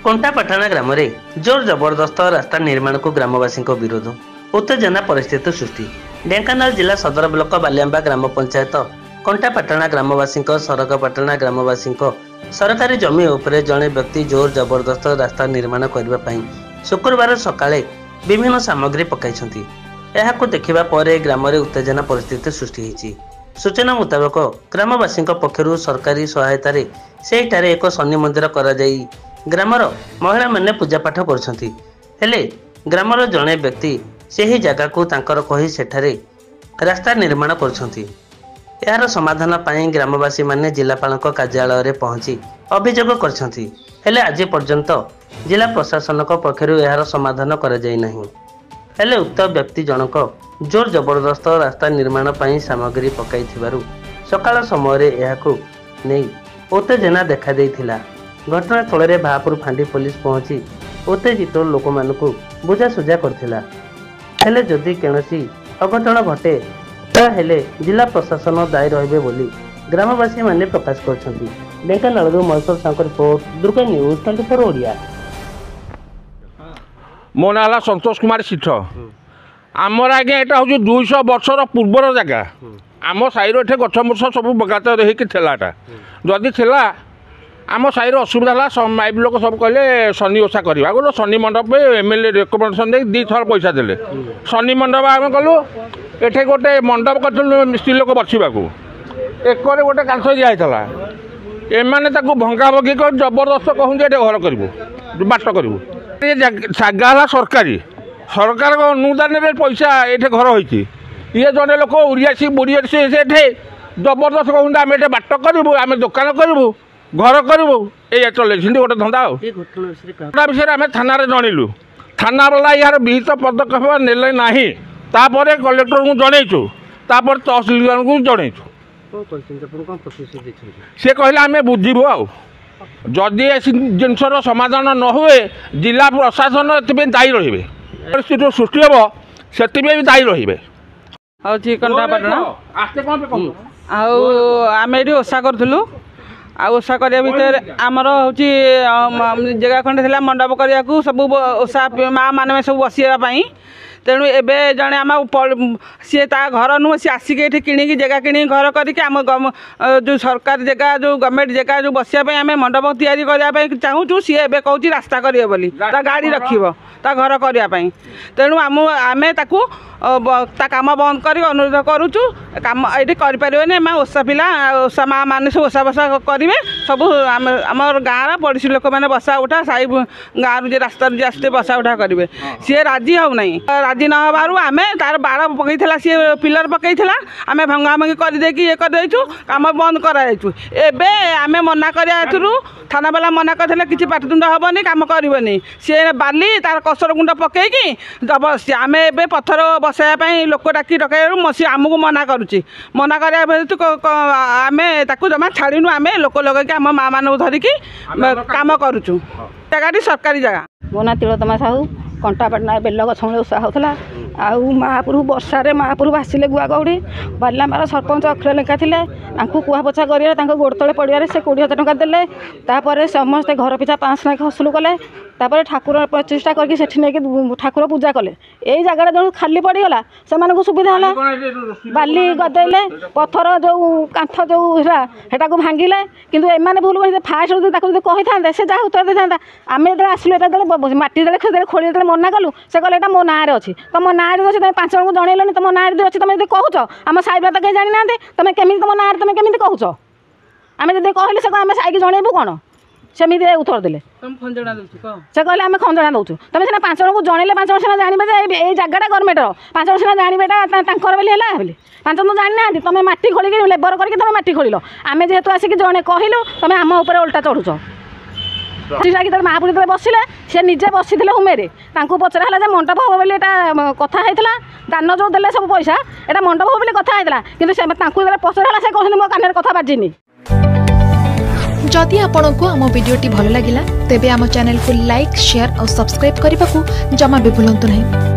कंटापाटणा ग्राम में जोर जबरदस्त रास्ता निर्माण को ग्रामवासी विरोध उत्तेजना परिस्थिति सृष्टि। ढेंकानाल जिला सदर ब्लॉक बालियांबा ग्राम पंचायत कंटापाटणा ग्रामवासी सरगपाटणा ग्रामवासी सरकारी जमी उपरे जड़े व्यक्ति जोर जबरदस्त रास्ता निर्माण करने शुक्रवार सकाळे विभिन्न सामग्री पकाई देखा पर ग्राम में उत्तेजना परिस्थिति सृष्टि होती। सूचना मुताबक ग्रामवासी पक्षर सरकारी सहायतार सेठारे एक शनि मंदिर ग्रामर महिला माने पूजापाठ कर ग्रामर जड़े व्यक्ति से जगह को तांकर कही सेठारे रास्ता निर्माण कर समाधान पाई ग्रामवासी माने जिलापाल कार्यालय में पहुंची अभियोग कर आज पर्यंत जिला प्रशासन पक्षर यार समाधान कर हेले उक्त व्यक्ति जनक जोर जबरदस्त रास्ता निर्माण पाई सामग्री पकाई सकाळ समय नहीं उत्तेजना देखा देइथिला। घटनास्थल में भापुर फांडी पुलिस पहुंची उत्तेजित लोक मानकु बुझासुझा करथिला। हेले जदि कौनसी अघटन घटे ताहेले जिला प्रशासन दायी रहिबे बोली ग्रामवासी माने प्रकाश करछंती। Dhenkanal Maheshwar Sahu report Durga news 24 Odia. मो ना संतोष कुमार सिठ आमर आज्ञा यहाँ हूँ 200 वर्षर पूर्वर जगह आम साईर ये गछ मुछ सब बगात होता जदि थिला आम साईर असुविधा है माइब लोक सब कहले शनि ओषा करवा गलो शनि मंडप एमएलए रिकमेंडेसन दे 2 थर पैसा देले शनि मंडप आम गलु एठे गोटे मंडप कर स्त्री लोक बसवा एकरे गोटे कांथ दिखाई एमाने भंगा भंगी कर जबरदस्त कहूँ ये घर करूँ बाट करूँ जगह सरकारी सरकार अनुदान पैसा ये घर होती ये जड़े लोक उड़ियासी बुड़ियासी से जबरदस्त कहते आम ये बाट करूँ आम दुकान करूँ घर करूँ ये चले गोटे धंदा विषय आम थाना जनइलु थाना वाला यार विहित पदक्षेप नेले ना तापर कलेक्टर को जनइचु तापर तहसिलदार को जनइचु सी कहले आम बुझीबू जदि जिनसर समाधान न हुए जिला प्रशासन ए दायी रे परिस्थिति सृष्टि हम से दायी रे कंटापाटणा आम ये ओषा करूँ आशा करने भितर आमर हूँ जगह खंडे थी मंडप करने को सब ओषा माँ मैंने सब बसवाई तेणु एबे जड़े आम सी घर नुह सी आसिक ये किणी जगह किणी घर करके जो सरकार जगह जो गवर्नमेंट जगह जो बसापी आम मंडप या चाहूँ सी ए कौच रास्ता करेंगे बोली गाड़ी रखिब घर करने तेणु आम काम बंद कर अनुरोध करुचु काम ये करें ओषा पिला ओषा माँ मैंने सब ओषा बसा करेंगे सब आम गाँव पड़ोसी लोक मैंने बसा उठा साई गाँव जो रास्ता आसते बसा उठा करेंगे सी राजी हो ना राजी न हबारू आम तार बाड़ पकई सी पिलर पकई आम भंगा भंगी करदेक ये करदेचु काम बंद कराइचु एबे आम मना कर थाना वाला मना करते किसी पाटितुंड हेनी काम करनी सी बाली तार कसर गुंड पकईकी जबरदस्ती आम ए पत्थर बसाई लोक डाकी डकू सी आमको मना करुच्ची मना आम जमा छाड़ू आम लोक लगे आम माँ मान धरिकी काम करुचु जगह सरकारी जगह मो ना तिलोत्तमा साहू कंटापाटणा बेल गछ मूले ओषा होता आउ महापुर वर्षारे महापुर भासिले गुआ गौड़ी बालियांबार सरपंच अक्षर लेखा थे कुआपोछा कर गोड़ तले पड़ियारे से 20,000 टंका देले तापर समस्ते घर पिछा 5 लाख हसुल कले तापर ठाकुर प्रतिष्ठा करके सेठी नहीं ठाकुर पूजा कले यही जगह जो खाली पड़गला से सुविधा है बाली गदेले पत्थर जो कांथ जो हेटा को भांगिले किंतु एमाने भूल फास्ट कही था से जहाँ उत्तर दे था आम जो आसलु मटी दे खोली मना कलु से कहले एटा मो नाँ अच्छी तो मो नाँ अच्छी तुम 5 जन को जनइलनि तुम नाँ अच्छी तुम यदि कहूच आम साइबा तो कहीं जानी ना तुम केमी तुम नाँ तुम केमी कहूच आम जब कहले से आम साइक जनइबू कौन सेमती उत्तर देले से कहले आम खंजना दौचु तुम सीना 5 जन को जनइले 5 जन सीना जानवे ये जगटा गवर्नमेंटर 5 जन सीना जानवे बोली है बोली 5 जन तो जानी ना तुम मटी खोलिक लेबर करके तुम मटी खोल आम जेहेतु आसिक जड़े कहलु तुम आम उपर उल्टा चढ़ुच महापुर जो बसिले सी निजे बसी हुमेरे पचरा है मंडप हम बोली कथा होता दान जो देले सब पैसा यहाँ मंडप हम बोली कथा होता कि पचरा से कहते मो कान कथा बाजिनी। जदि आपंक आम भिडी भल लगा तेब आम चैनल को लाइक शेयर और सब्सक्राइब करने को जमा भी भूलु नहीं।